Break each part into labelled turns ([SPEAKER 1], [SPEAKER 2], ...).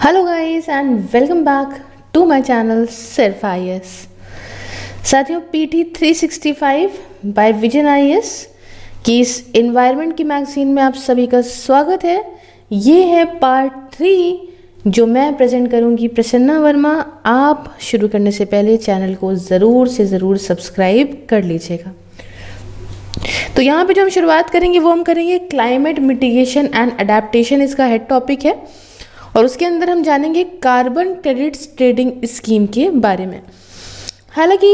[SPEAKER 1] Hello guys and welcome back to my channel सिर्फ IAS। साथियों, PT 365 by Vision IAS की इस environment की मैगजीन में आप सभी का स्वागत है। ये है पार्ट 3 जो मैं प्रेजेंट करूंगी प्रसन्ना वर्मा। आप शुरू करने से पहले चैनल को ज़रूर से ज़रूर सब्सक्राइब कर लीजिएगा। तो यहाँ पे जो हम शुरुआत करेंगे वो हम करेंगे क्लाइमेट मिटिगेशन एंड अडेप्टेशन, इसका हेड टॉपिक है और उसके अंदर हम जानेंगे कार्बन क्रेडिट्स ट्रेडिंग स्कीम के बारे में। हालांकि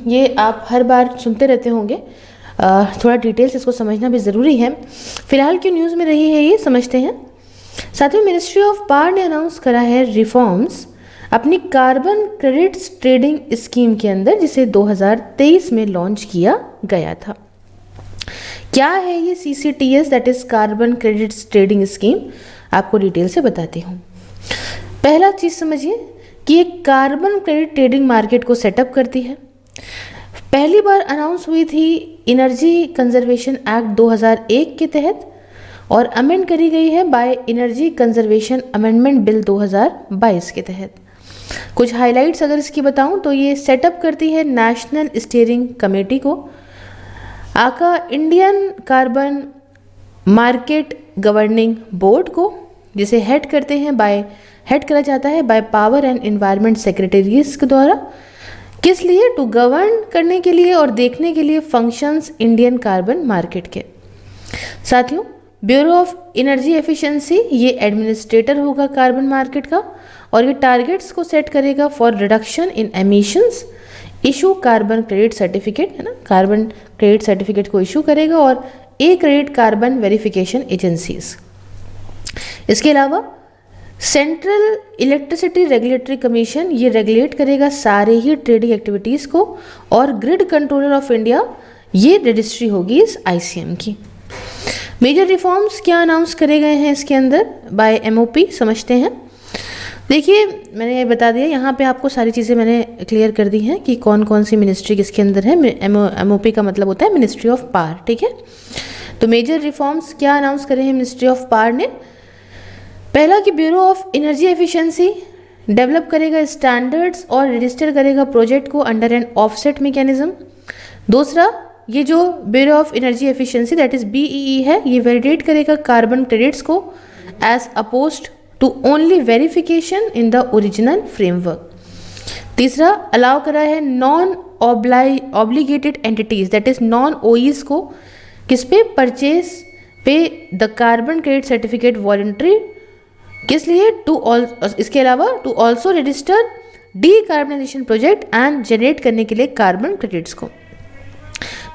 [SPEAKER 1] ये आप हर बार सुनते रहते होंगे, थोड़ा डिटेल्स इसको समझना भी ज़रूरी है। फिलहाल क्यों न्यूज़ में रही है ये समझते हैं। साथियों, मिनिस्ट्री ऑफ पावर ने अनाउंस करा है रिफॉर्म्स अपनी कार्बन क्रेडिट्स ट्रेडिंग स्कीम के अंदर, जिसे 2023 में लॉन्च किया गया था। क्या है ये CCTS, that is carbon credits trading scheme, आपको डिटेल से बताती हूँ। पहला चीज़ समझिए कि ये कार्बन क्रेडिट ट्रेडिंग मार्केट को सेटअप करती है। पहली बार अनाउंस हुई थी एनर्जी कंजर्वेशन एक्ट 2001 के तहत और अमेंड करी गई है by energy conservation amendment bill 2022 के तहत। कुछ हाइलाइट्स अगर इसकी बताऊं तो ये सेटअप करती है नेशनल स्टीयरिंग कमेटी को, आका Indian carbon market governing board को, जिसे हेड करा जाता है by power and environment secretaries के द्वारा। किस लिए? टू गवर्न करने के लिए और देखने के लिए फंक्शंस इंडियन कार्बन मार्केट के। साथियों, ब्यूरो ऑफ एनर्जी एफिशिएंसी ये एडमिनिस्ट्रेटर होगा कार्बन मार्केट का और ये टारगेट्स को सेट करेगा for reduction in emissions, issue carbon credit certificate, है ना, कार्बन क्रेडिट सर्टिफिकेट को इशू करेगा और क्रेडिट कार्बन वेरिफिकेशन एजेंसीज। इसके अलावा सेंट्रल इलेक्ट्रिसिटी रेगुलेटरी कमीशन ये रेगुलेट करेगा सारे ही ट्रेडिंग एक्टिविटीज़ को और ग्रिड कंट्रोलर ऑफ इंडिया ये रजिस्ट्री होगी इस ICM की। मेजर रिफॉर्म्स क्या अनाउंस करे गए हैं इसके अंदर बाय MOP, समझते हैं। देखिए, मैंने ये बता दिया, यहाँ पे आपको सारी चीज़ें मैंने क्लियर कर दी हैं कि कौन कौन सी मिनिस्ट्री किसके अंदर है। MOP का मतलब होता है मिनिस्ट्री ऑफ पावर, ठीक है। तो मेजर रिफॉर्म्स क्या अनाउंस करे हैं मिनिस्ट्री ऑफ पावर ने? पहला कि bureau of energy efficiency develop करेगा स्टैंडर्ड्स और रजिस्टर करेगा प्रोजेक्ट को अंडर एन ऑफसेट मैकेनिज्म। दूसरा, ये जो bureau of energy efficiency that is BEE है, ये वैलिडेट करेगा कार्बन क्रेडिट्स को as opposed to only verification in the original framework. तीसरा, अलाउ करा है non obligated entities that is non OEs को किस पे? परचेज पे the carbon credit certificate voluntary. किस लिए? इसके अलावा to also register decarbonisation project and generate करने के लिए कार्बन क्रेडिट्स को।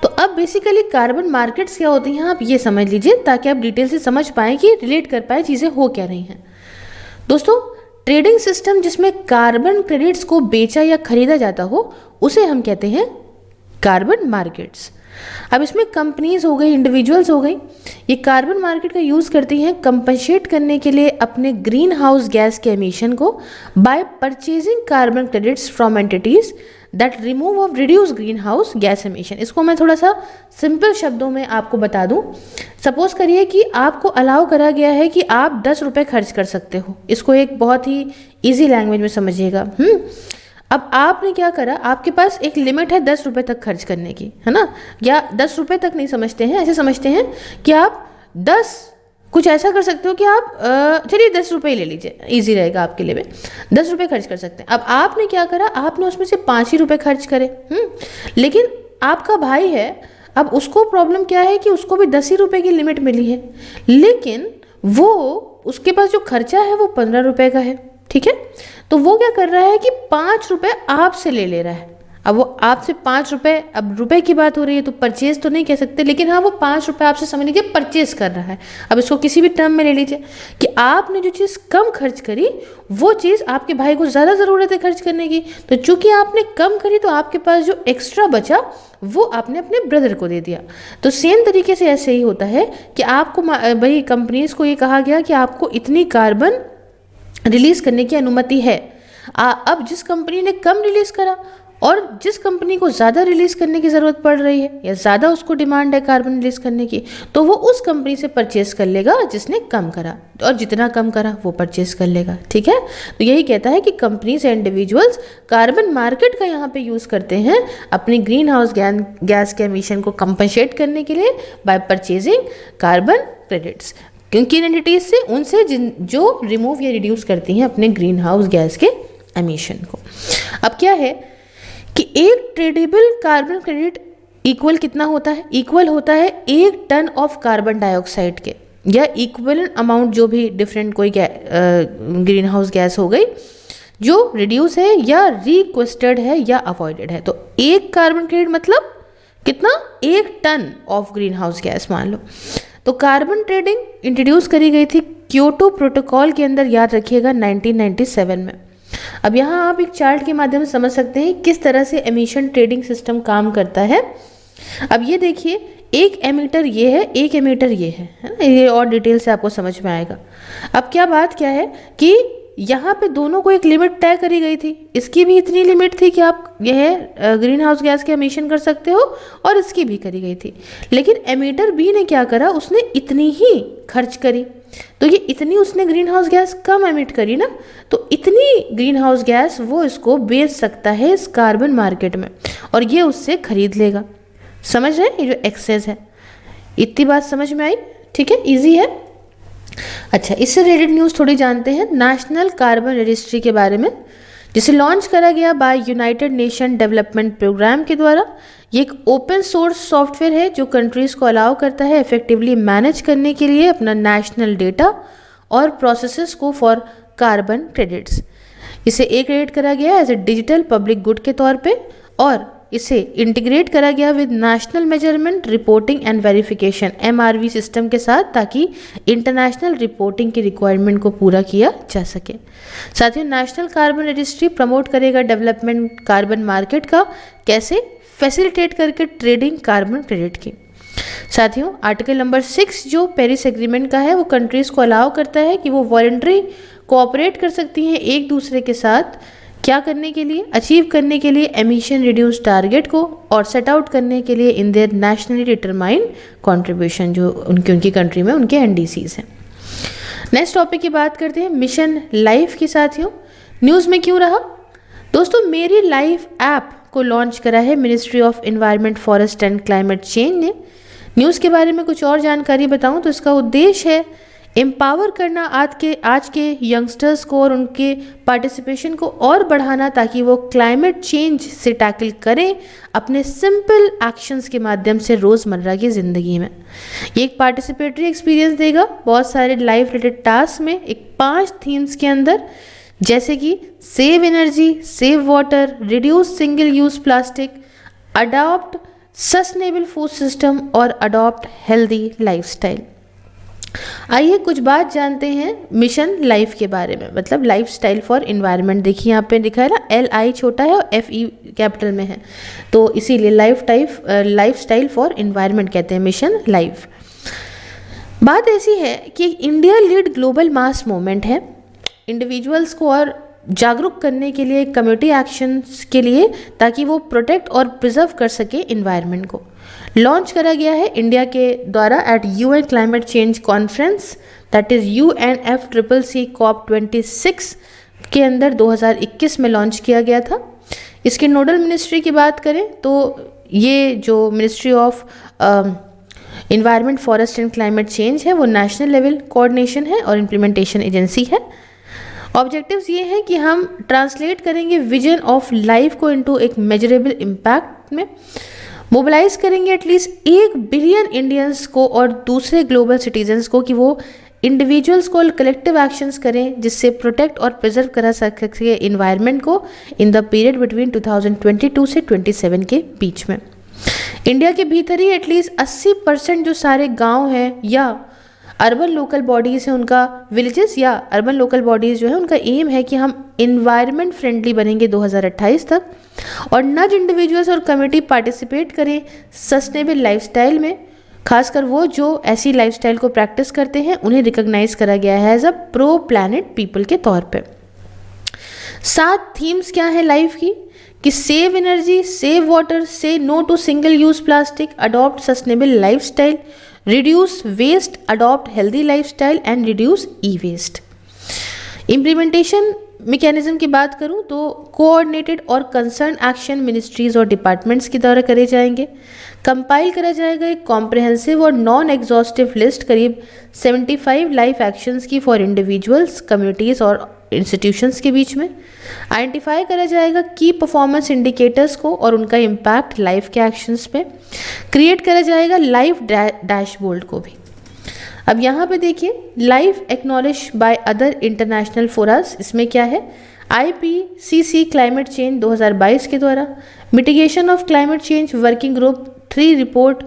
[SPEAKER 1] तो अब बेसिकली कार्बन मार्केट्स क्या होती हैं आप ये समझ लीजिए, ताकि आप डिटेल से समझ पाएँ कि रिलेट कर पाए चीज़ें हो क्या रही हैं। दोस्तों, ट्रेडिंग सिस्टम जिसमें कार्बन क्रेडिट्स को बेचा या खरीदा जाता हो उसे हम कहते हैं कार्बन मार्केट्स। अब इसमें कंपनीज हो गई, इंडिविजुअल्स हो गई, ये कार्बन मार्केट का यूज़ करती हैं कंपनसेट करने के लिए अपने ग्रीन हाउस गैस के एमिशन को bye purchasing carbon credits from entities that remove of reduce green house gas emission. इसको मैं थोड़ा सा सिंपल शब्दों में आपको बता दूं। सपोज करिए कि आपको अलाउ करा गया है कि आप 10 रुपये खर्च कर सकते हो। इसको एक बहुत ही ईजी लैंग्वेज में समझिएगा। अब आपने क्या करा, आपके पास एक लिमिट है 10 रुपये तक खर्च करने की, है ना, या 10 रुपये तक नहीं समझते हैं, ऐसे समझते हैं कि आप 10 कुछ ऐसा कर सकते हो कि आप चलिए 10 रुपये ले लीजिए, इजी रहेगा आपके लिए, 10 रुपये खर्च कर सकते हैं। अब आपने क्या करा, आपने उसमें से 5 ही रुपये खर्च करे। लेकिन आपका भाई है, अब उसको प्रॉब्लम क्या है कि उसको भी 10 ही रुपये की लिमिट मिली है, लेकिन वो उसके पास जो खर्चा है वो 15 रुपये का है, ठीक है। तो वो क्या कर रहा है कि 5 रुपये आपसे ले रहा है। अब वो आपसे 5 रुपये, अब रुपए की बात हो रही है तो परचेज तो नहीं कह सकते, लेकिन हाँ वो 5 रुपये आपसे समझ लीजिए परचेज कर रहा है। अब इसको किसी भी टर्म में ले लीजिए कि आपने जो चीज़ कम खर्च करी वो चीज़ आपके भाई को ज़्यादा ज़रूरत है खर्च करने की, तो चूंकि आपने कम करी तो आपके पास जो एक्स्ट्रा बचा वो आपने अपने ब्रदर को दे दिया। तो सेम तरीके से ऐसे ही होता है कि आपको भाई कंपनीज को ये कहा गया कि आपको इतनी कार्बन रिलीज़ करने की अनुमति है। अब जिस कंपनी ने कम रिलीज़ करा और जिस कंपनी को ज़्यादा रिलीज करने की ज़रूरत पड़ रही है या ज़्यादा उसको डिमांड है कार्बन रिलीज करने की, तो वो उस कंपनी से परचेस कर लेगा जिसने कम करा, और जितना कम करा वो परचेस कर लेगा। ठीक है, तो यही कहता है कि companies and individuals carbon market का यहाँ पे यूज़ करते हैं अपनी ग्रीन हाउस गैस के एमिशन को कंपनसेट करने के लिए बाय परचेजिंग कार्बन क्रेडिट्स, क्योंकि एंटिटीज से उनसे जो रिमूव या रिड्यूस करती हैं अपने ग्रीन हाउस गैस के एमिशन को। अब क्या है कि एक ट्रेडेबल कार्बन क्रेडिट इक्वल कितना होता है, इक्वल होता है 1 टन ऑफ कार्बन डाइऑक्साइड के, या इक्वल अमाउंट जो भी डिफरेंट कोई ग्रीन हाउस गैस हो गई जो रिड्यूस है या रिक्वेस्टेड है या अवॉइडेड है। तो एक कार्बन क्रेडिट मतलब कितना, 1 ton of green house gas मान लो। तो कार्बन ट्रेडिंग इंट्रोड्यूस करी गई थी क्योटो प्रोटोकॉल के अंदर, याद रखिएगा 1997 में। अब यहाँ आप एक चार्ट के माध्यम से समझ सकते हैं किस तरह से एमिशन ट्रेडिंग सिस्टम काम करता है। अब ये देखिए, एक एमिटर ये है, एक एमिटर ये है ना, ये और डिटेल से आपको समझ में आएगा। अब क्या बात क्या है कि यहाँ पे दोनों को एक लिमिट तय करी गई थी, इसकी भी इतनी लिमिट थी कि आप यह ग्रीन हाउस गैस के एमिशन कर सकते हो, और इसकी भी करी गई थी। लेकिन एमिटर बी ने क्या करा, उसने इतनी ही खर्च करी, तो ये इतनी उसने ग्रीन हाउस गैस कम एमिट करी ना, तो इतनी ग्रीन हाउस गैस वो इसको बेच सकता है इस कार्बन मार्केट में, और ये उससे खरीद लेगा। समझ रहे हैं, ये जो एक्सेस है, इतनी बात समझ में आई? ठीक है, इजी है। अच्छा, इससे रिलेटेड न्यूज़ थोड़ी जानते हैं नेशनल कार्बन रजिस्ट्री के बारे में, जिसे लॉन्च करा गया by United Nation development programme के द्वारा। ये एक ओपन सोर्स सॉफ्टवेयर है जो कंट्रीज़ को अलाउ करता है इफेक्टिवली मैनेज करने के लिए अपना नेशनल डेटा और प्रोसेसेस को फॉर कार्बन क्रेडिट्स। इसे क्रिएट करा गया as a digital public good के तौर पे, और इसे इंटीग्रेट करा गया with national measurement reporting and verification MRV system के साथ, ताकि इंटरनेशनल रिपोर्टिंग की रिक्वायरमेंट को पूरा किया जा सके। साथियों, नेशनल कार्बन रजिस्ट्री प्रमोट करेगा डेवलपमेंट कार्बन मार्केट का, कैसे, फैसिलिटेट करके ट्रेडिंग कार्बन क्रेडिट की। साथियों, आर्टिकल नंबर 6 जो पेरिस एग्रीमेंट का है, वो कंट्रीज़ को अलाउ करता है कि वो वॉलंटरी कोऑपरेट कर सकती हैं एक दूसरे के साथ, क्या करने के लिए, अचीव करने के लिए एमिशन रिड्यूस टारगेट को, और सेट आउट करने के लिए in their nationally determined contribution जो उनकी कंट्री में उनके NDCs हैं। नेक्स्ट टॉपिक की बात करते हैं मिशन लाइफ की। साथियों, न्यूज़ में क्यों रहा? दोस्तों, मेरी लाइफ ऐप को लॉन्च करा है ministry of environment, forest and climate change ने। न्यूज़ के बारे में कुछ और जानकारी बताऊं तो इसका उद्देश्य है एम्पावर करना आज के यंगस्टर्स को और उनके पार्टिसिपेशन को और बढ़ाना, ताकि वो क्लाइमेट चेंज से टैकल करें अपने सिंपल एक्शंस के माध्यम से रोज़मर्रा की ज़िंदगी में। ये एक पार्टिसिपेटरी एक्सपीरियंस देगा बहुत सारे लाइफ रिलेटेड टास्क में, एक 5 थीम्स के अंदर, जैसे कि save energy, save water, reduce single use plastic, adopt sustainable food system और अडॉप्ट हेल्दी लाइफस्टाइल। आइए कुछ बात जानते हैं मिशन लाइफ के बारे में, मतलब लाइफ स्टाइल फॉर इन्वायरमेंट। देखिए यहाँ पे लिखा है ना, LI छोटा है और FE कैपिटल में है, तो इसीलिए लाइफ स्टाइल फॉर इन्वायरमेंट कहते हैं मिशन लाइफ। बात ऐसी है कि India lead global mass movement है, इंडिविजुअल्स को और जागरूक करने के लिए, कम्युनिटी एक्शंस के लिए, ताकि वो प्रोटेक्ट और प्रिजर्व कर सके इन्वायरमेंट को। लॉन्च करा गया है इंडिया के द्वारा at UN climate change conference, that is UNFCCC COP26 के अंदर 2021 में लॉन्च किया गया था। इसके नोडल मिनिस्ट्री की बात करें तो ये जो ministry of environment, forest and climate change है, वो नेशनल लेवल कोऑर्डिनेशन है और इम्प्लीमेंटेशन एजेंसी है। ऑब्जेक्टिव्स ये हैं कि हम ट्रांसलेट करेंगे विजन ऑफ लाइफ को इनटू एक मेजरेबल इम्पैक्ट में, मोबिलाइज करेंगे एटलीस्ट 1 बिलियन इंडियंस को और दूसरे ग्लोबल सिटीजन्स को कि वो इंडिविजुअल्स को कलेक्टिव एक्शंस करें जिससे प्रोटेक्ट और प्रिजर्व करा सके इन्वायरमेंट को इन द पीरियड बिटवीन 2022 से 27 के बीच में। इंडिया के भीतर ही एटलीस्ट 80% जो सारे गांव हैं या अर्बन लोकल बॉडीज़ हैं उनका, विलेजेस या अर्बन लोकल बॉडीज़ जो है उनका एम है कि हम इन्वायरमेंट फ्रेंडली बनेंगे 2028 तक, और नज इंडिविजुअल्स और कम्युनिटी पार्टिसिपेट करें सस्टेनेबल लाइफस्टाइल में, खासकर वो जो ऐसी लाइफस्टाइल को प्रैक्टिस करते हैं उन्हें रिकॉग्नाइज करा गया है as a pro planet people के तौर पे। 7 थीम्स क्या है लाइफ की, कि save energy, save water, say no to single use plastic, adopt sustainable lifestyle, reduce waste, adopt healthy lifestyle and reduce e waste. Implementation mechanism की बात करूं तो कोऑर्डिनेटेड और कंसर्न एक्शन मिनिस्ट्रीज और डिपार्टमेंट्स के द्वारा करे जाएंगे। कंपाइल करा जाएगा एक कॉम्प्रिहेंसिव और नॉन एग्जॉस्टिव लिस्ट करीब 75 लाइफ एक्शंस की फॉर इंडिविजुअल्स, कम्युनिटीज़ और इंस्टीट्यूशंस के बीच में। आइडेंटिफाई करा जाएगा की परफॉर्मेंस इंडिकेटर्स को और उनका इम्पैक्ट लाइफ के एक्शंस पे। क्रिएट करा जाएगा लाइफ डैशबोर्ड को भी। अब यहाँ पे देखिए, life acknowledge by other international forces, इसमें क्या है, IPCC क्लाइमेट चेंज 2022 के द्वारा, mitigation of climate change working group 3 report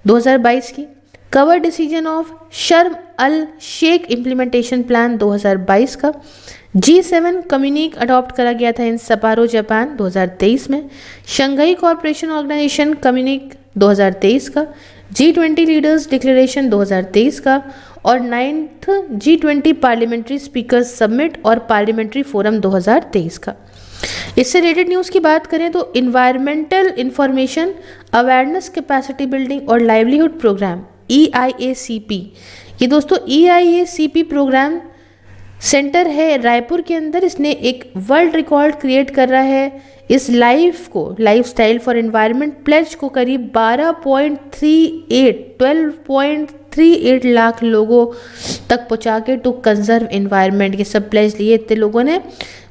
[SPEAKER 1] 2022 की, कवर डिसीजन ऑफ शर्म अल शेख इम्प्लीमेंटेशन प्लान 2022 का, G7 कम्युनिक अडॉप्ट करा गया था इन सपारो जापान 2023 में, शंघाई कॉरपोरेशन ऑर्गेनाइजेशन कम्युनिक 2023 का, G20 लीडर्स डिक्लेरेशन 2023 का और 9th G20 parliamentary speakers summit और पार्लियामेंट्री फोरम 2023 का। इससे रिलेटेड न्यूज़ की बात करें तो environmental information awareness capacity building और लाइवलीहुड प्रोग्राम EIACP, ये दोस्तों EIACP प्रोग्राम सेंटर है रायपुर के अंदर। इसने एक वर्ल्ड रिकॉर्ड क्रिएट कर रहा है इस life style for environment pledge को करीब 12.38 लाख लोगों तक पहुंचा के टू कंजर्व एनवायरनमेंट, ये सब प्लेज लिए इतने लोगों ने।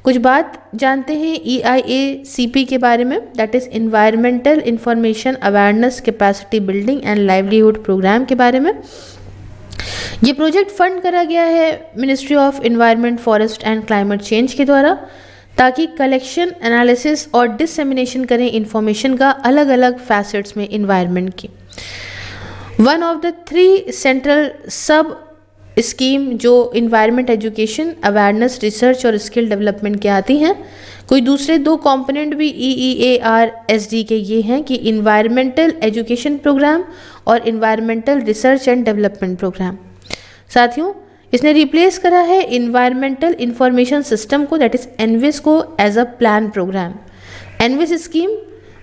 [SPEAKER 1] कुछ बात जानते हैं EIACP के बारे में, that is environmental information awareness capacity building and livelihood programme के बारे में। ये प्रोजेक्ट फंड करा गया है ministry of environment, forest and climate change के द्वारा, ताकि कलेक्शन, एनालिसिस और डिसमिनेशन करें इंफॉर्मेशन का अलग अलग फैसेट्स में एनवायरनमेंट की। One of the 3 central sub scheme जो इन्वायरमेंट एजुकेशन, अवेयरनेस, रिसर्च और स्किल डेवलपमेंट के आती हैं। कोई दूसरे 2 कंपोनेंट भी EEARSD के ये हैं कि इन्वायरमेंटल एजुकेशन प्रोग्राम और environmental research and development program. साथियों, इसने रिप्लेस करा है इन्वायरमेंटल इंफॉर्मेशन सिस्टम को, दैट इज एनविस को, as a plan program. ENVIS scheme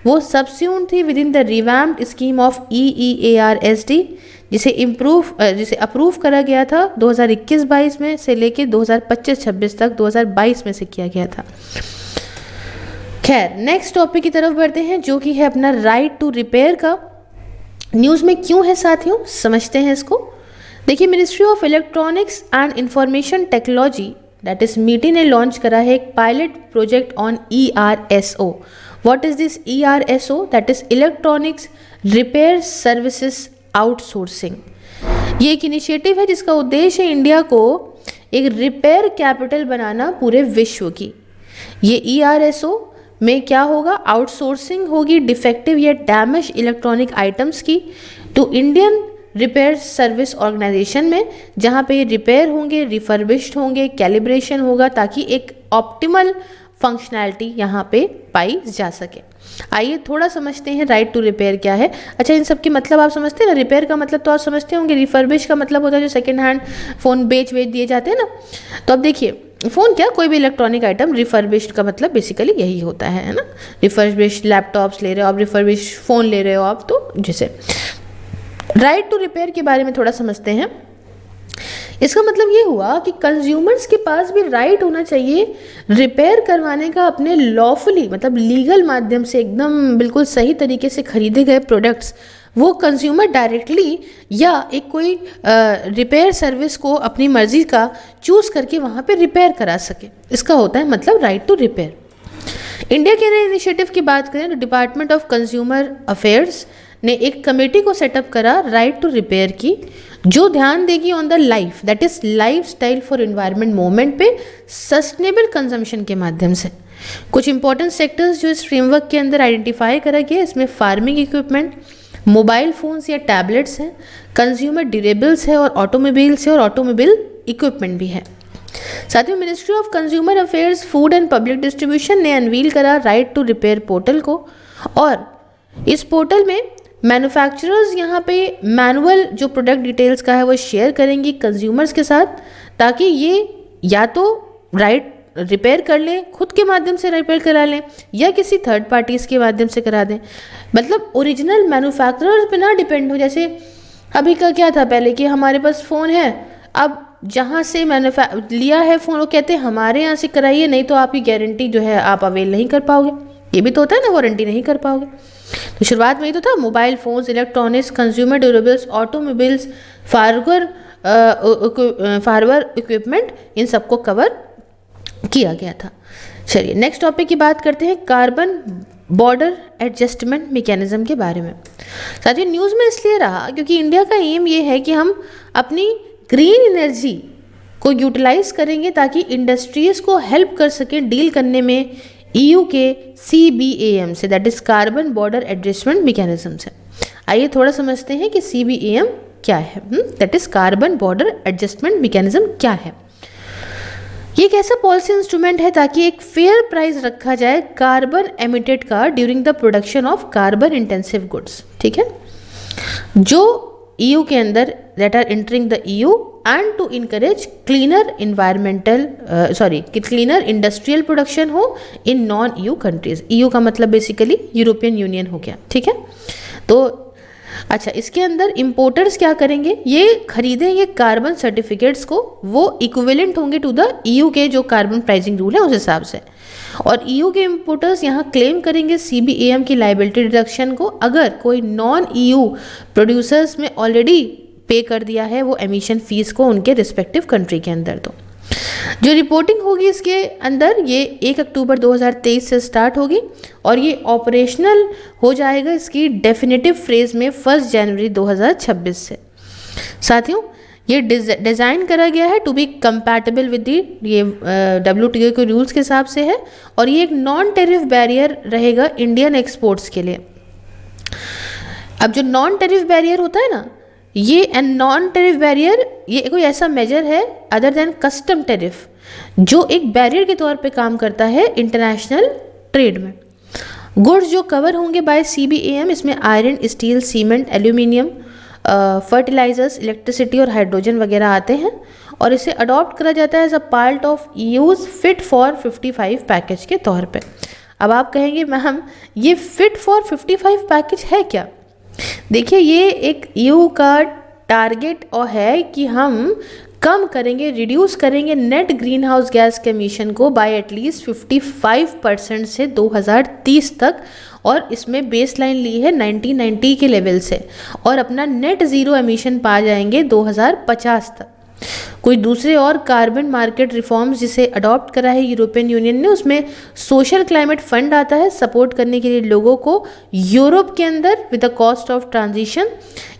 [SPEAKER 1] वो सबस्यूम थी within the revamped scheme of EEARSD, जिसे अप्रूव करा गया था 2021-22 में से लेके 2025-26 तक 2022 में से किया गया था। खैर, नेक्स्ट टॉपिक की तरफ बढ़ते हैं जो कि है अपना राइट टू रिपेयर का। न्यूज़ में क्यों है साथियों, समझते हैं इसको। देखिए, ministry of electronics and information technology that is MeitY ने लॉन्च करा है एक pilot project on ERSO। What is this ERSO? That is electronics repair services outsourcing. ये एक इनिशिएटिव है जिसका उद्देश्य है इंडिया को एक रिपेयर कैपिटल बनाना पूरे विश्व की। ये ERSO में क्या होगा, आउटसोर्सिंग होगी डिफेक्टिव या डैमेज इलेक्ट्रॉनिक आइटम्स की to Indian repair service organisation में, जहाँ पे ये रिपेयर होंगे, रिफर्बिश्ड होंगे, कैलिब्रेशन होगा, ताकि एक ऑप्टिमल फंक्शनैलिटी यहाँ पे पाई जा सके। आइए थोड़ा समझते हैं राइट टू रिपेयर क्या है। अच्छा, इन सब की मतलब आप समझते हैं ना, रिपेयर का मतलब तो आप समझते होंगे, रिफर्बिश का मतलब होता है जो सेकेंड हैंड फ़ोन बेच दिए जाते हैं ना। तो अब देखिए, फ़ोन क्या, कोई भी इलेक्ट्रॉनिक आइटम, रिफर्बिश्ड का मतलब बेसिकली यही होता है ना। रिफर्बिश्ड लैपटॉप्स ले रहे हो आप, रिफर्बिश्ड फ़ोन ले रहे हो आप, तो जैसे राइट टू रिपेयर के बारे में थोड़ा समझते हैं। इसका मतलब ये हुआ कि कंज्यूमर्स के पास भी राइट होना चाहिए रिपेयर करवाने का अपने लॉफुली, मतलब लीगल माध्यम से, एकदम बिल्कुल सही तरीके से खरीदे गए प्रोडक्ट्स वो कंज्यूमर डायरेक्टली या एक कोई रिपेयर सर्विस को अपनी मर्जी का चूज़ करके वहाँ पे रिपेयर करा सके। इसका होता है मतलब राइट टू रिपेयर। इंडिया के इनिशिएटिव की बात करें तो डिपार्टमेंट ऑफ कंज्यूमर अफेयर्स ने एक कमेटी को सेटअप करा राइट टू रिपेयर की, जो ध्यान देगी on the life, that is life style for environment movement पे सस्टेनेबल कंजम्पशन के माध्यम से। कुछ इंपॉर्टेंट सेक्टर्स जो इस फ्रेमवर्क के अंदर आइडेंटिफाई करा गया, इसमें फार्मिंग इक्विपमेंट, मोबाइल फोन्स या टैबलेट्स हैं, कंज्यूमर ड्यूरेबल्स है और ऑटोमोबाइल्स है, और ऑटोमोबाइल इक्विपमेंट भी है। साथ ही Ministry of Consumer Affairs, Food and Public Distribution ने अनवील करा राइट टू रिपेयर पोर्टल को, और इस पोर्टल में मैन्युफैक्चरर्स यहाँ पे मैनुअल जो प्रोडक्ट डिटेल्स का है वो शेयर करेंगी कंज्यूमर्स के साथ, ताकि ये या तो राइट रिपेयर कर लें, खुद के माध्यम से रिपेयर करा लें या किसी थर्ड पार्टीज़ के माध्यम से करा दें। मतलब ओरिजिनल मैन्युफैक्चरर पे ना डिपेंड हो। जैसे अभी का क्या था पहले कि हमारे पास फ़ोन है, अब जहाँ से लिया है फ़ोन वो कहते हैं हमारे यहाँ से कराइए, नहीं तो आपकी गारंटी जो है आप अवेल नहीं कर पाओगे। ये भी तो होता है ना, वारंटी नहीं कर पाओगे। तो शुरुआत में ही तो था, mobile phones, electronics, consumer durables, automobiles, फार्वर इक्विपमेंट, इन सबको कवर किया गया था। चलिए नेक्स्ट टॉपिक की बात करते हैं, कार्बन बॉर्डर एडजस्टमेंट मैकेनिज्म के बारे में। साथियों न्यूज़ में इसलिए रहा क्योंकि इंडिया का एम ये है कि हम अपनी ग्रीन एनर्जी को यूटिलाइज करेंगे ताकि इंडस्ट्रीज़ को हेल्प कर सकें डील करने में EU के CBAM से, that is carbon border adjustment mechanism से। आइए थोड़ा समझते हैं कि CBAM क्या है, that is carbon border adjustment mechanism क्या है। ये एक ऐसा पॉलिसी इंस्ट्रूमेंट है ताकि एक फेयर प्राइस रखा जाए कार्बन एमिटेड का during the production of carbon intensive goods, ठीक है, जो EU के अंदर that are entering the EU and to encourage cleaner cleaner industrial production हो in non EU countries. EU का मतलब बेसिकली यूरोपियन यूनियन हो गया, ठीक है। तो अच्छा, इसके अंदर इंपोर्टर्स क्या करेंगे, ये खरीदेंगे कार्बन सर्टिफिकेट्स को, वो इक्विवेलेंट होंगे टू द EU के जो कार्बन प्राइसिंग रूल है उस हिसाब से। और EU के इंपोर्टर्स यहाँ क्लेम करेंगे CBAM की लाइबिलिटी डिडक्शन को अगर कोई नॉन EU प्रोड्यूसर्स में ऑलरेडी पे कर दिया है वो एमिशन फीस को उनके रिस्पेक्टिव कंट्री के अंदर। तो जो रिपोर्टिंग होगी इसके अंदर ये 1 अक्टूबर 2023 से स्टार्ट होगी और ये ऑपरेशनल हो जाएगा इसकी डेफिनेटिव फ्रेज में 1 जनवरी 2026 से। साथियों ये डिज़ाइन करा गया है to be compatible with the ये WTO के रूल्स के हिसाब से है और ये एक नॉन टेरिफ बैरियर रहेगा इंडियन एक्सपोर्ट्स के लिए। अब जो नॉन टेरिफ बैरियर होता है ना, ये नॉन टेरिफ बैरियर ये कोई ऐसा मेजर है अदर देन कस्टम टेरिफ जो एक बैरियर के तौर पे काम करता है इंटरनेशनल ट्रेड में। गुड्स जो कवर होंगे बाय CBAM इसमें iron, steel, cement, aluminium, fertilisers, electricity और हाइड्रोजन वगैरह आते हैं और इसे अडॉप्ट करा जाता है as a part of EU's fit for 55 package के तौर पे। अब आप कहेंगे मैम ये फिट फॉर 55 पैकेज है क्या? देखिए ये एक EU का टारगेट और है कि हम कम करेंगे, रिड्यूस करेंगे नेट ग्रीन हाउस गैस के एमिशन को बाय एटलीस्ट 55% से 2030 तक और इसमें बेस लाइन ली है 1990 के लेवल से और अपना नेट ज़ीरो एमिशन पा जाएंगे 2050 तक। कोई दूसरे और कार्बन मार्केट रिफॉर्म्स जिसे अडॉप्ट करा है यूरोपियन यूनियन ने उसमें सोशल क्लाइमेट फंड आता है सपोर्ट करने के लिए लोगों को यूरोप के अंदर with the cost of transition.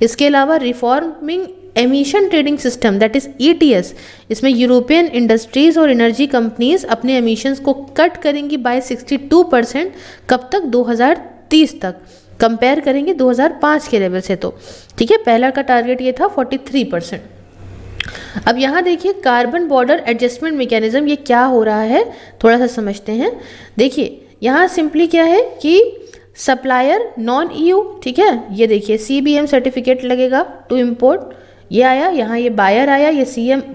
[SPEAKER 1] इसके अलावा reforming emission trading system that is ETS, इसमें यूरोपियन इंडस्ट्रीज़ और एनर्जी कंपनीज अपने एमिशंस को कट करेंगी बाय 62%। कब तक? 2030 तक। कंपेयर करेंगे 2005 के लेवल से। तो ठीक है, पहला का टारगेट ये था 43%। अब यहाँ देखिए कार्बन बॉर्डर एडजस्टमेंट मैकेनिज्म ये क्या हो रहा है थोड़ा सा समझते हैं। देखिए यहाँ सिंपली क्या है कि सप्लायर नॉन EU, ठीक है, ये देखिए CBAM सर्टिफिकेट लगेगा टू इम्पोर्ट, ये आया, यहाँ ये बायर आया, ये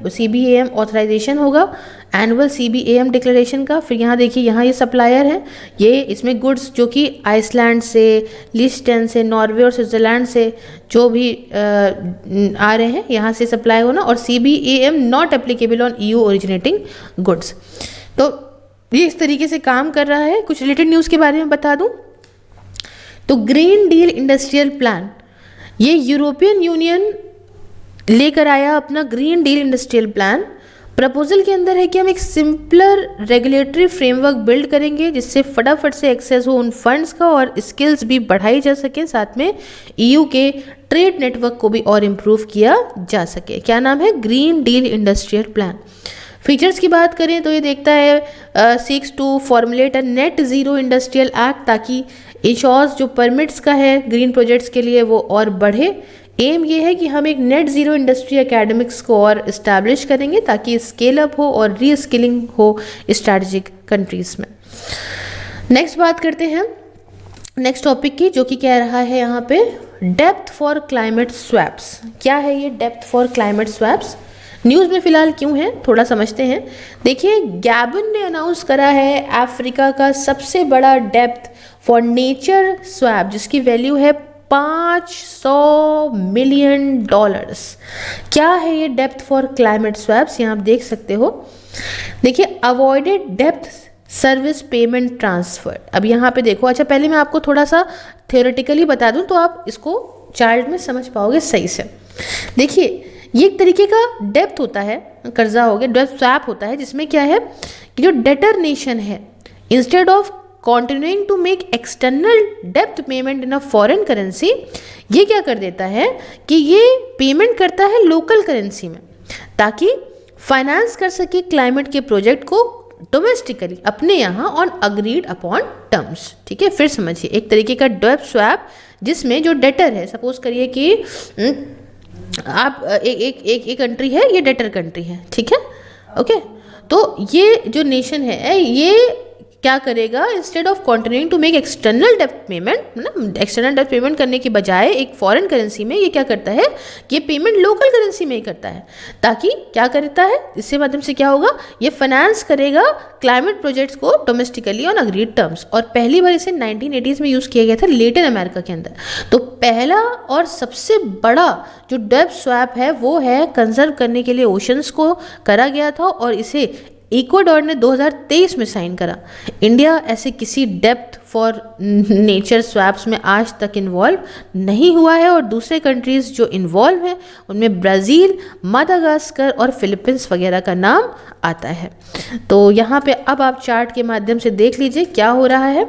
[SPEAKER 1] CBAM ऑथराइजेशन होगा एनुअल CBAM डिक्लेरेशन का। फिर यहाँ देखिए यहाँ ये सप्लायर है, ये इसमें गुड्स जो कि आइसलैंड से, लिस्टन से, नॉर्वे और स्विट्ज़रलैंड से जो भी आ रहे हैं यहाँ से सप्लाई होना और CBAM not applicable on EU originating goods. तो ये इस तरीके से काम कर रहा है। कुछ रिलेटेड न्यूज़ के बारे में बता दूँ तो ग्रीन डील इंडस्ट्रियल प्लान ये यूरोपियन यूनियन लेकर आया अपना green deal industrial plan. Proposal के अंदर है कि हम एक सिंपलर रेगुलेटरी फ्रेमवर्क बिल्ड करेंगे जिससे फटाफट से एक्सेस हो उन फंड्स का और स्किल्स भी बढ़ाई जा सके, साथ में EU के ट्रेड नेटवर्क को भी और इम्प्रूव किया जा सके। क्या नाम है? Green deal industrial plan. Features की बात करें तो ये देखता है seeks to formulate a net zero industrial act ताकि इंश्योर्स जो परमिट्स का है ग्रीन प्रोजेक्ट्स के लिए वो और बढ़े। एम ये है कि हम एक नेट ज़ीरो इंडस्ट्री एकेडमिक्स को और इस्टेब्लिश करेंगे ताकि स्केल अप हो और री स्किलिंग हो स्ट्रैटेजिक कंट्रीज़ में। नेक्स्ट बात करते हैं नेक्स्ट टॉपिक की, जो कि कह रहा है यहाँ पे डेप्थ फॉर क्लाइमेट स्वैप्स। क्या है ये depth for climate swaps? News में फिलहाल क्यों है, थोड़ा समझते हैं। देखिए, गैबन ने अनाउंस करा है अफ्रीका का सबसे बड़ा डेप्थ फॉर नेचर स्वैप, जिसकी वैल्यू है $500 मिलियन। क्या है ये डेप्थ फॉर क्लाइमेट स्वैप्स, यहाँ आप देख सकते हो। देखिए, avoided depth service payment transfer. अब यहाँ पे देखो, अच्छा पहले मैं आपको थोड़ा सा थियोरेटिकली बता दूं तो आप इसको चार्ट में समझ पाओगे सही से। देखिए, ये एक तरीके का डेप्थ होता है, कर्जा हो गया, डेप्थ स्वैप होता है, जिसमें क्या है कि जो डेटर नेशन है, instead of continuing to make external debt payment in a foreign currency, ये क्या कर देता है कि ये पेमेंट करता है लोकल करेंसी में, ताकि फाइनेंस कर सके क्लाइमेट के प्रोजेक्ट को डोमेस्टिकली अपने यहाँ ऑन अग्रीड अपॉन टर्म्स। ठीक है, फिर समझिए, एक तरीके का डेप्थ स्वैप जिसमें जो डेटर है, सपोज करिए कि आप एक कंट्री है, ये डेटर कंट्री है, ठीक है, ओके। तो ये जो नेशन है ये क्या करेगा, instead of continuing to make external डेप्ट पेमेंट, मतलब एक्सटर्नल डेप्ट पेमेंट करने की बजाय एक फॉरेन करेंसी में, ये क्या करता है, ये पेमेंट लोकल करेंसी में ही करता है, ताकि क्या करता है, इससे माध्यम से क्या होगा, ये फाइनेंस करेगा क्लाइमेट प्रोजेक्ट्स को डोमेस्टिकली ऑन अग्रीड टर्म्स। और पहली बार इसे 1980s में यूज़ किया गया था लेटिन अमेरिका के अंदर। तो पहला और सबसे बड़ा जो डेप्थ स्वैप है वो है कंजर्व करने के लिए ओशंस को करा गया था, और इसे इक्वाडोर ने 2023 में साइन करा। इंडिया ऐसे किसी डेप्थ फॉर नेचर स्वैप्स में आज तक इन्वॉल्व नहीं हुआ है, और दूसरे कंट्रीज़ जो इन्वॉल्व हैं उनमें ब्राज़ील, मादागास्कर और फिलीपींस वगैरह का नाम आता है। तो यहाँ पे अब आप चार्ट के माध्यम से देख लीजिए क्या हो रहा है।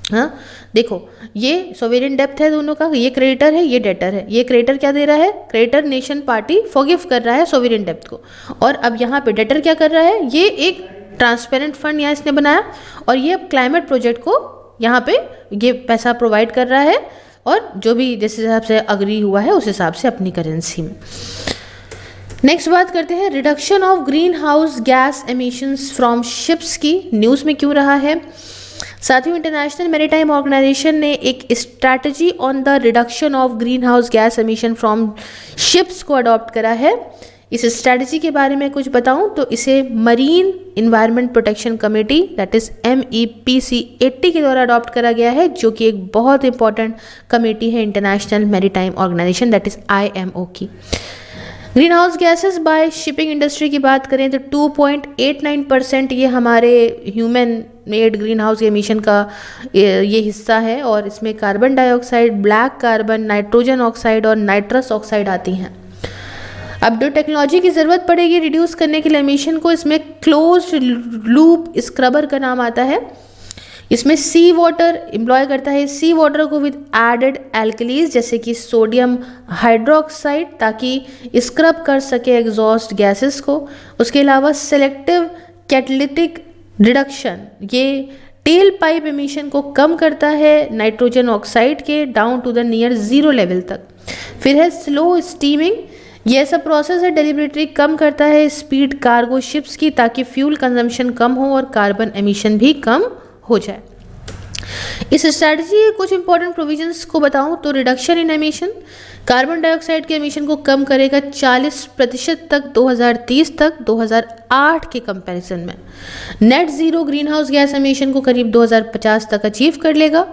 [SPEAKER 1] हाँ, देखो, ये सोवेरियन डेप्थ है दोनों का, ये क्रेडिटर है, ये डेटर है। ये क्रेडिटर क्या दे रहा है, क्रेडिटर नेशन पार्टी फॉरगिव कर रहा है सोवेरियन डेप्थ को, और अब यहाँ पे डेटर क्या कर रहा है, ये एक ट्रांसपेरेंट फंड यहाँ इसने बनाया, और ये अब क्लाइमेट प्रोजेक्ट को यहाँ पे ये पैसा प्रोवाइड कर रहा है, और जो भी जिस हिसाब से अग्री हुआ है उस हिसाब से अपनी करेंसी में। नेक्स्ट बात करते हैं reduction of green house gas emissions from ships की। न्यूज़ में क्यों रहा है साथियों, इंटरनेशनल मैरीटाइम ऑर्गेनाइजेशन ने एक strategy on the reduction of green house gas emission from ships को अडॉप्ट करा है। इस स्ट्रैटेजी के बारे में कुछ बताऊं तो इसे marine environment protection committee that is MEPC 80 के द्वारा अडॉप्ट करा गया है, जो कि एक बहुत इंपॉर्टेंट कमेटी है international maritime organization that is IMO की। Green house gases by shipping industry की बात करें तो 2.89% ये हमारे human made green house emission का ये हिस्सा है, और इसमें carbon dioxide, black carbon, nitrogen oxide और नाइट्रस ऑक्साइड आती हैं। अब जो टेक्नोलॉजी की ज़रूरत पड़ेगी रिड्यूस करने के लिए एमिशन को, इसमें क्लोज्ड लूप स्क्रबर का नाम आता है। इसमें सी वाटर एम्प्लॉय करता है, सी वाटर को विद एडेड एल्कलीज जैसे कि सोडियम हाइड्रोक्साइड, ताकि स्क्रब कर सके एग्जॉस्ट गैसेस को। उसके अलावा सेलेक्टिव कैटलिटिक रिडक्शन, ये टेल पाइप एमिशन को कम करता है नाइट्रोजन ऑक्साइड के down to the near zero level तक। फिर है स्लो स्टीमिंग, ये ऐसा प्रोसेस है डेलिबरेटली कम करता है स्पीड कार्गो शिप्स की, ताकि फ्यूल कंजम्पशन कम हो और कार्बन एमिशन भी कम हो जाए। इस स्ट्रैटेजी के कुछ इंपॉर्टेंट प्रोविजंस को बताऊं तो reduction in emission, carbon dioxide के एमिशन को कम करेगा 40% तक 2030 तक 2008 के कंपैरिजन में। Net zero green house gas emission को करीब 2050 तक अचीव कर लेगा।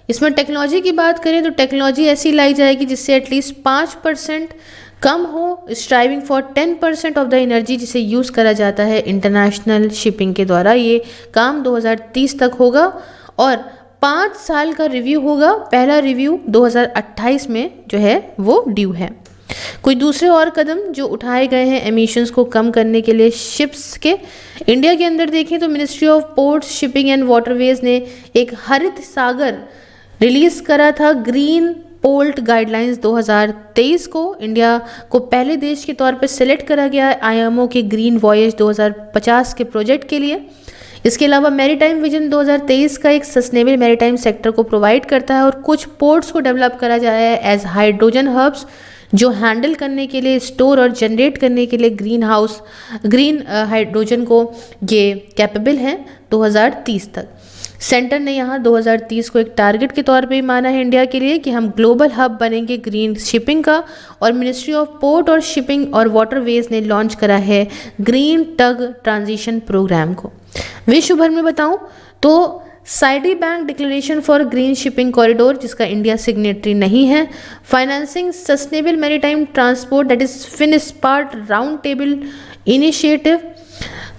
[SPEAKER 1] इसमें टेक्नोलॉजी की बात करें तो टेक्नोलॉजी ऐसी लाई जाएगी जिससे एटलीस्ट 5% कम हो, striving for 10% of the energy जिसे यूज़ करा जाता है इंटरनेशनल शिपिंग के द्वारा। ये काम 2030 तक होगा और 5 साल का रिव्यू होगा। पहला रिव्यू 2028 में जो है वो ड्यू है। कुछ दूसरे और कदम जो उठाए गए हैं एमिशंस को कम करने के लिए शिप्स के, इंडिया के अंदर देखें तो ministry of ports, shipping and waterways ने एक हरित सागर रिलीज करा था ग्रीन पोर्ट गाइडलाइंस 2023 को। इंडिया को पहले देश के तौर पर सिलेक्ट करा गया है IMO के ग्रीन वॉयज 2050 के प्रोजेक्ट के लिए। इसके अलावा मैरीटाइम विजन 2023 का एक सस्टेनेबल मैरीटाइम सेक्टर को प्रोवाइड करता है और कुछ पोर्ट्स को डेवलप करा जाता है एज हाइड्रोजन हब्स जो हैंडल करने के लिए, स्टोर और जनरेट करने के लिए ग्रीन हाइड्रोजन को ये कैपेबल हैं 2030 तक। सेंटर ने यहाँ 2030 को एक टारगेट के तौर पे माना है इंडिया के लिए कि हम ग्लोबल हब बनेंगे ग्रीन शिपिंग का, और मिनिस्ट्री ऑफ पोर्ट और शिपिंग और वाटरवेज ने लॉन्च करा है ग्रीन टग ट्रांजिशन प्रोग्राम को। विश्व भर में बताऊं तो Clydebank declaration for green shipping corridor, जिसका इंडिया सिग्नेटरी नहीं है, financing sustainable maritime transport that is फिनस्पार्ट round table initiative,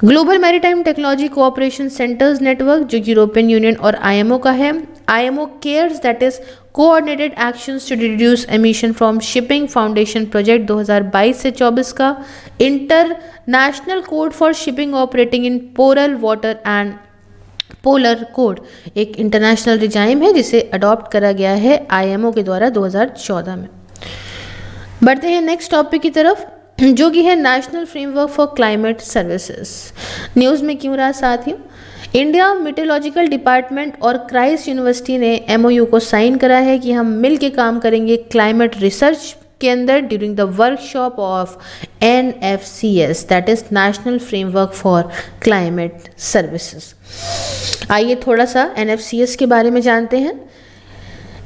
[SPEAKER 1] global maritime technology cooperation centres network जो यूरोपियन यूनियन और आईएमओ का है, IMO CARES that is coordinated actions to reduce emission from shipping foundation project 2022 से 24 का, international code for shipping operating in polar water and polar code, एक international regime है जिसे adopt करा गया है आईएमओ के द्वारा 2014 में। बढ़ते हैं नेक्स्ट टॉपिक की तरफ, जो कि है national framework for climate services. News में क्यों रहा साथियों, इंडिया मीटेरोलॉजिकल डिपार्टमेंट और क्राइस्ट यूनिवर्सिटी ने एमओयू को साइन करा है कि हम मिल के काम करेंगे क्लाइमेट रिसर्च के अंदर during the workshop of NFCS that is national framework for climate services. आइए थोड़ा सा NFCS के बारे में जानते हैं।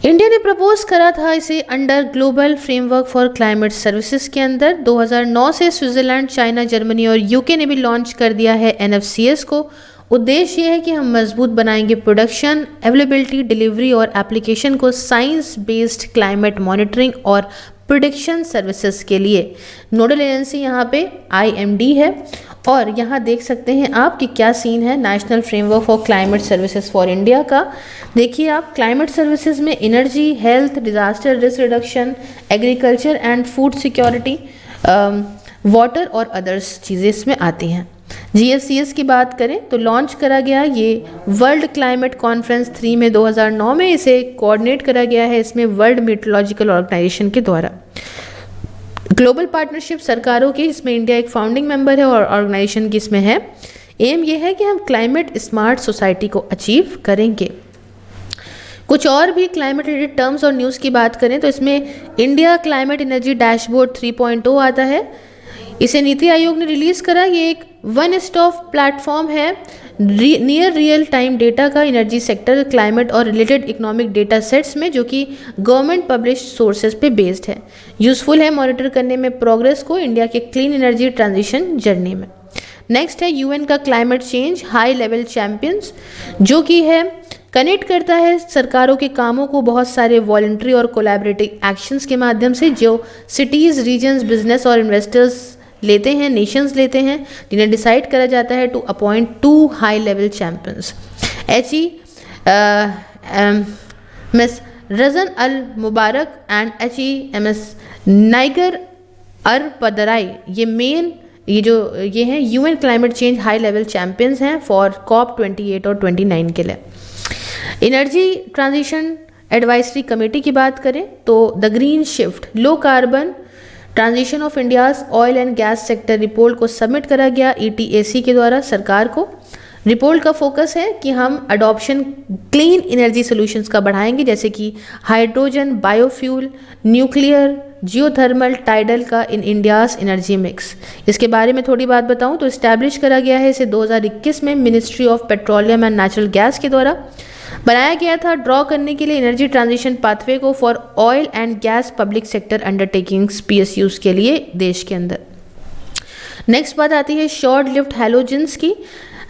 [SPEAKER 1] इंडिया ने प्रपोज करा था इसे under global framework for climate services के अंदर। 2009 से स्विट्जरलैंड, चाइना, जर्मनी और यूके ने भी लॉन्च कर दिया है NFCS को। उद्देश्य ये है कि हम मजबूत बनाएंगे प्रोडक्शन, अवेलेबिलिटी, डिलीवरी और एप्लीकेशन को साइंस बेस्ड क्लाइमेट मॉनिटरिंग और प्रोडिक्शन सर्विसेज के लिए। नोडल एजेंसी यहाँ पे IMD है, और यहाँ देख सकते हैं आप कि क्या सीन है national framework for climate services for India का। देखिए आप, क्लाइमेट सर्विसेज में energy, health, disaster risk reduction, agriculture and food security, water और अदर्स चीज़ें इसमें आती हैं। GFCS की बात करें तो लॉन्च करा गया ये वर्ल्ड क्लाइमेट कॉन्फ्रेंस 3 में 2009 में इसे कोऑर्डिनेट करा गया है इसमें वर्ल्ड मीटरोलॉजिकल ऑर्गेनाइजेशन के द्वारा। ग्लोबल पार्टनरशिप सरकारों की, इसमें इंडिया एक फाउंडिंग मेंबर है और ऑर्गेनाइजेशन की इसमें है। एम ये है कि हम क्लाइमेट स्मार्ट सोसाइटी को अचीव करेंगे। कुछ और भी क्लाइमेट रिलेटेड टर्म्स और न्यूज़ की बात करें तो इसमें इंडिया क्लाइमेट एनर्जी डैशबोर्ड 3.0 आता है। इसे नीति आयोग ने रिलीज़ करा। ये एक वन स्टॉप प्लेटफॉर्म है नियर रियल टाइम डेटा का एनर्जी सेक्टर, क्लाइमेट और रिलेटेड इकोनॉमिक डेटा सेट्स में, जो कि गवर्नमेंट पब्लिश सोर्सेज पे बेस्ड है। यूजफुल है मॉनिटर करने में प्रोग्रेस को इंडिया के क्लीन एनर्जी ट्रांजिशन जर्नी में। नेक्स्ट है यूएन का climate change high level champions, जो कि है कनेक्ट करता है सरकारों के कामों को बहुत सारे वॉलंटरी और कोलैबोरेटिव एक्शंस के माध्यम से, जो सिटीज़, रीजन्स, बिजनेस और इन्वेस्टर्स लेते हैं, नेशंस लेते हैं, जिन्हें डिसाइड करा जाता है to appoint 2 high level champions. Miss Razan Al Mubarak and HEMS Nigar Arpadarai, ये हैं UN climate change high level champions हैं फॉर COP28 और 29 के लिए। एनर्जी ट्रांजिशन एडवाइजरी कमेटी की बात करें तो the green shift low carbon transition of India's oil and gas sector report को सबमिट करा गया ETAC के द्वारा सरकार को। रिपोर्ट का फोकस है कि हम अडॉप्शन क्लीन एनर्जी सॉल्यूशंस का बढ़ाएंगे, जैसे कि hydrogen, biofuel, nuclear, geothermal, tidal का इन इंडियाज एनर्जी मिक्स। इसके बारे में थोड़ी बात बताऊं तो इस्टेब्लिश करा गया है इसे 2021 में ministry of petroleum and natural gas के द्वारा। बनाया गया था ड्रॉ करने के लिए एनर्जी ट्रांजिशन पाथवे को for oil and gas public sector undertakings PSUs के लिए देश के अंदर। नेक्स्ट बात आती है शॉर्ट लिव्ड हैलोजेंस की।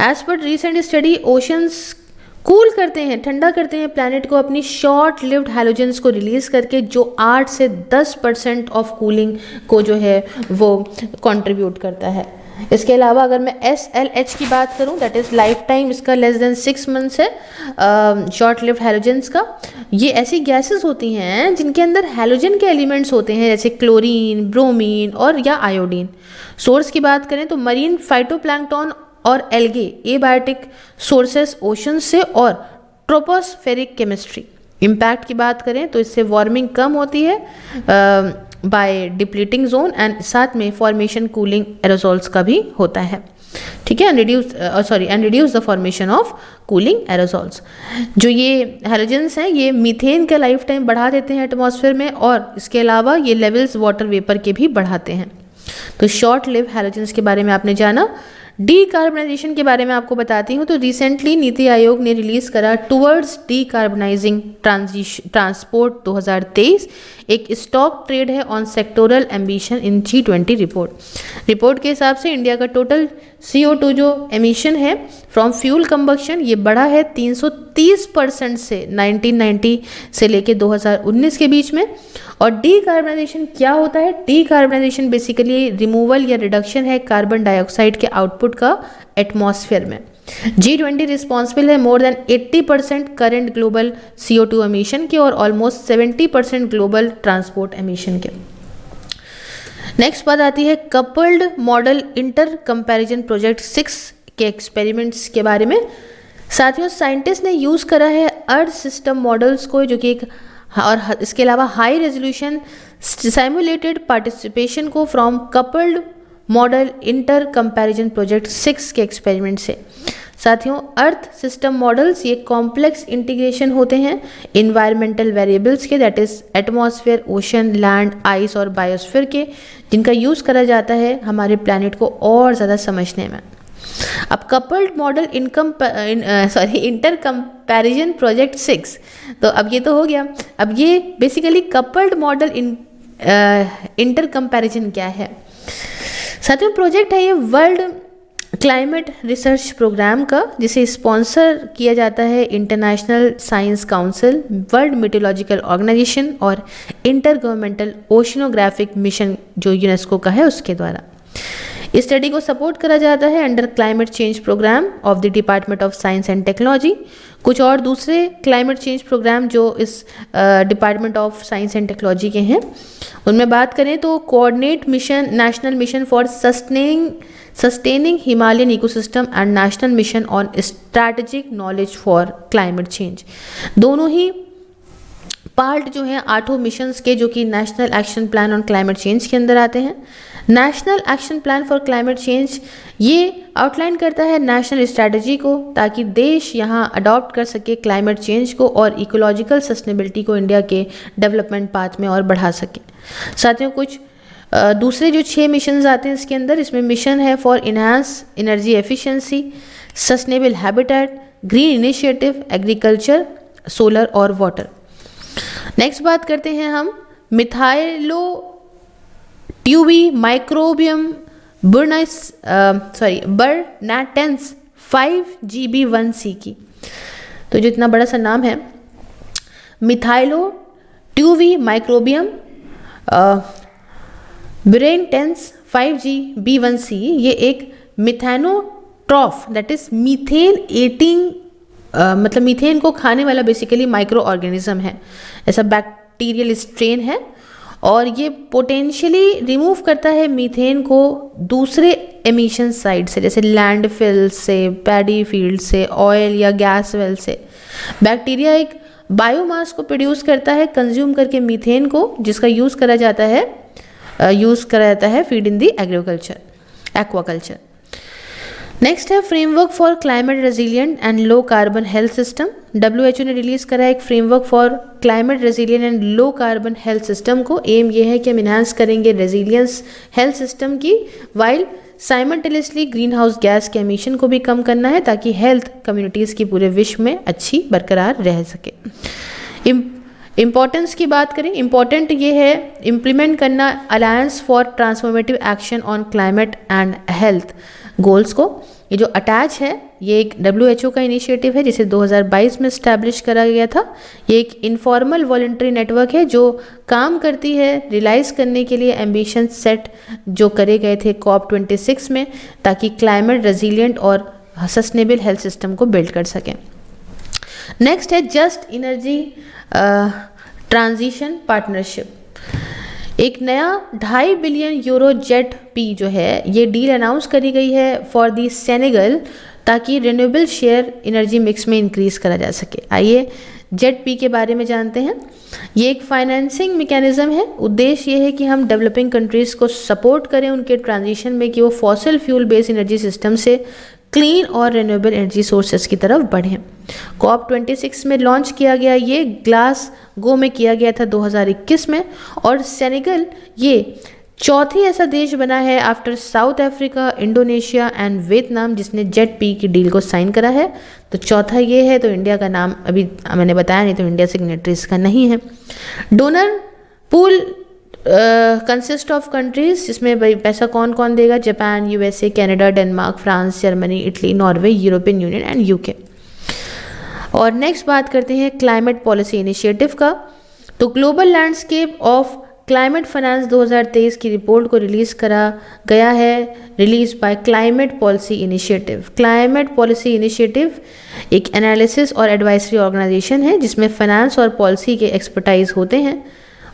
[SPEAKER 1] As per recent study oceans cool करते हैं, ठंडा करते हैं प्लैनेट को अपनी शॉर्ट लिव्ड हैलोजेंस को रिलीज करके, जो 8 से 10% ऑफ कूलिंग को जो है वो कंट्रीब्यूट करता है। इसके अलावा अगर मैं SLH की बात करूं दैट इज़ लाइफ टाइम इसका लेस देन 6 मंथ्स है शॉर्ट लिव्ड हैलोजेंस का। ये ऐसी गैसेस होती हैं जिनके अंदर हैलोजन के एलिमेंट्स होते हैं, जैसे क्लोरीन, ब्रोमीन और या आयोडीन। सोर्स की बात करें तो मरीन फाइटोप्लैंक्टन और एल्गे, एबायोटिक सोर्सेस ओशन से, और ट्रोपोस्फेरिक केमिस्ट्री। इम्पैक्ट की बात करें तो इससे वार्मिंग कम होती है बाय डिप्लीटिंग जोन, एंड साथ में फॉर्मेशन कूलिंग एरोसोल्स का भी होता है, ठीक है, and reduce the formation of cooling aerosols. जो ये हैलोजेंस हैं ये मीथेन का लाइफ टाइम बढ़ा देते हैं एटमॉस्फेयर में, और इसके अलावा ये लेवल्स वाटर वेपर के भी बढ़ाते हैं। तो शॉर्ट लिव हैलोजेंस के बारे में आपने जाना। डीकार्बनाइजेशन के बारे में आपको बताती हूँ। तो रिसेंटली नीति आयोग ने रिलीज करा टुवर्ड्स डीकार्बनाइजिंग ट्रांसपोर्ट 2023, एक स्टॉक ट्रेड है on sectoral ambition in G20 report के हिसाब से इंडिया का टोटल CO2 जो एमिशन है फ्रॉम फ्यूल कंबक्शन ये बढ़ा है 330% से 1990 से लेके 2019 के बीच में। और डीकार्बनाइजेशन क्या होता है? डीकार्बनाइजेशन बेसिकली रिमूवल या रिडक्शन है कार्बन डाइऑक्साइड के आउटपुट का एटमॉस्फेयर में। G20 रिस्पॉन्सिबल है more than 80% current global CO2 emission के और ऑलमोस्ट 70% ग्लोबल ट्रांसपोर्ट एमिशन के। नेक्स्ट बात आती है coupled model inter comparison project 6 के एक्सपेरिमेंट्स के बारे में। साथियों, साइंटिस्ट ने यूज़ करा है अर्थ सिस्टम मॉडल्स को, जो कि एक और इसके अलावा हाई रेजोल्यूशन सिमुलेटेड पार्टिसिपेशन को from coupled model inter comparison project 6 के एक्सपेरिमेंट से। साथियों, अर्थ सिस्टम मॉडल्स ये कॉम्प्लेक्स इंटीग्रेशन होते हैं इन्वायरमेंटल वेरिएबल्स के, that is atmosphere, ocean, land, ice और बायोस्फीयर के, जिनका यूज़ करा जाता है हमारे प्लैनेट को और ज़्यादा समझने में। अब coupled model inter comparison project 6, तो अब ये तो हो गया। अब ये basically coupled model inter comparison क्या है? साथियों, प्रोजेक्ट है ये वर्ल्ड क्लाइमेट रिसर्च प्रोग्राम का, जिसे स्पॉन्सर किया जाता है international science council, world meteorological organization और इंटर गवर्नमेंटल ओशनोग्राफिक मिशन जो यूनेस्को का है उसके द्वारा। इस स्टडी को सपोर्ट करा जाता है under climate change program of the department of science and technology. कुछ और दूसरे क्लाइमेट चेंज प्रोग्राम जो इस department of science and technology के हैं, उनमें बात करें तो coordinate mission, national mission for sustaining Himalayan ecosystem and national mission on strategic knowledge for climate change. दोनों ही पार्ट जो हैं 8 मिशंस के, जो कि national action plan on climate change के अंदर आते हैं। National action plan for climate change ये आउटलाइन करता है नेशनल स्ट्रैटेजी को, ताकि देश यहाँ अडॉप्ट कर सके क्लाइमेट चेंज को और इकोलॉजिकल सस्टेनेबिलिटी को इंडिया के डेवलपमेंट पाथ में और बढ़ा सके। साथियों, कुछ दूसरे जो 6 मिशंस आते हैं इसके अंदर, इसमें मिशन है for enhance energy efficiency, sustainable habitat, green initiative, agriculture, solar और वाटर। नेक्स्ट बात करते हैं हम मिथाइलो ट्यूबी माइक्रोबियम बर्नाटेंस 5GB1C की। तो जो इतना बड़ा सा नाम है मिथाइलो ट्यूबी माइक्रोबियम ब्रेनटेंस 5GB1C, ये एक मिथेनोट्रॉफ दैट इज मीथेन एटिंग मतलब मीथेन को खाने वाला बेसिकली माइक्रो ऑर्गेनिज्म है, ऐसा बैक्टीरियल स्ट्रेन है, और ये पोटेंशियली रिमूव करता है मीथेन को दूसरे एमिशन साइड से, जैसे लैंडफिल से, पैडी फील्ड से, ऑयल या गैस वेल से। बैक्टीरिया एक बायोमास को प्रोड्यूस करता है कंज्यूम करके मीथेन को, जिसका यूज़ करा जाता है feed in the aquaculture. Next है framework for climate resilient and low carbon health system. WHO ने रिलीज करा है एक framework for climate resilient and low carbon health system को। एम ये है कि हम इन्हांस करेंगे रेजिलियंस हेल्थ सिस्टम की, while simultaneously green house gas के एमिशन को भी कम करना है, ताकि हेल्थ कम्युनिटीज़ की पूरे विश्व में अच्छी बरकरार रह सके। इम्पॉर्टेंस की बात करें, इम्पॉर्टेंट ये है इम्प्लीमेंट करना alliance for transformative action on climate and health goals को। ये जो अटैच है ये एक WHO का इनिशिएटिव है, जिसे 2022 में इस्टेब्लिश करा गया था। ये एक इनफॉर्मल वॉलंटरी नेटवर्क है जो काम करती है रियलाइज़ करने के लिए एम्बिशन सेट जो करे गए थे COP26 में, ताकि क्लाइमेट रेजिलिएंट और सस्टेनेबल हेल्थ सिस्टम को बिल्ड कर सकें। नेक्स्ट है जस्ट एनर्जी ट्रांजिशन पार्टनरशिप। एक नया 2.5 बिलियन यूरो जेट पी जो है ये डील अनाउंस करी गई है फॉर दी सेनेगल, ताकि रिन्यूएबल शेयर एनर्जी मिक्स में इंक्रीज करा जा सके। आइए जेट पी के बारे में जानते हैं। ये एक फाइनेंसिंग मैकेनिज्म है। उद्देश्य ये है कि हम डेवलपिंग कंट्रीज़ को सपोर्ट करें उनके ट्रांजिशन में, कि वो fossil fuel based energy system से क्लीन और रिन्यूएबल एनर्जी सोर्सेज की तरफ बढ़ें। COP26 में लॉन्च किया गया, ये ग्लासगो में किया गया था 2021 में, और सेनेगल ये चौथी ऐसा देश बना है after south Africa, Indonesia and Vietnam जिसने जेट-पी की डील को साइन करा है। तो चौथा ये है। तो इंडिया का नाम अभी मैंने बताया नहीं, तो इंडिया सिग्नेटरी इसका नहीं है। Donor pool consist of countries, जिसमें भाई पैसा कौन कौन देगा? Japan, USA, Canada, Denmark, France, Germany, Italy, Norway, European union and UK. और नेक्स्ट बात करते हैं क्लाइमेट पॉलिसी इनिशिएटिव का। तो global landscape of climate finance 2023 की रिपोर्ट को रिलीज करा गया है, release by climate policy initiative. Climate policy initiative एक एनालिसिस और एडवाइजरी ऑर्गेनाइजेशन है जिसमें फाइनेंस और पॉलिसी के एक्सपर्टाइज होते हैं।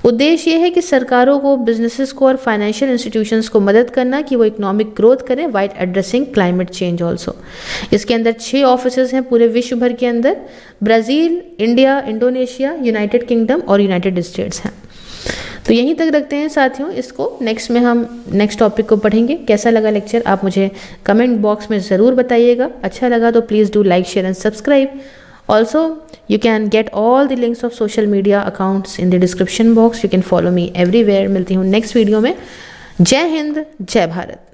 [SPEAKER 1] उद्देश्य ये है कि सरकारों को, बिजनेसेस को और फाइनेंशियल इंस्टीट्यूशंस को मदद करना कि वो इकोनॉमिक ग्रोथ करें while addressing climate change also. इसके अंदर 6 ऑफिसेज हैं पूरे विश्व भर के अंदर। Brazil, India, Indonesia, United kingdom और यूनाइटेड स्टेट्स हैं। तो यहीं तक रखते हैं साथियों इसको। नेक्स्ट में हम नेक्स्ट टॉपिक को पढ़ेंगे। कैसा लगा लेक्चर आप मुझे कमेंट बॉक्स में ज़रूर बताइएगा। अच्छा लगा तो please do like, share and subscribe. Also, you can get all the links of social media accounts in the description box. You can follow me everywhere. मिलती हूँ नेक्स्ट वीडियो में। जय हिंद, जय भारत।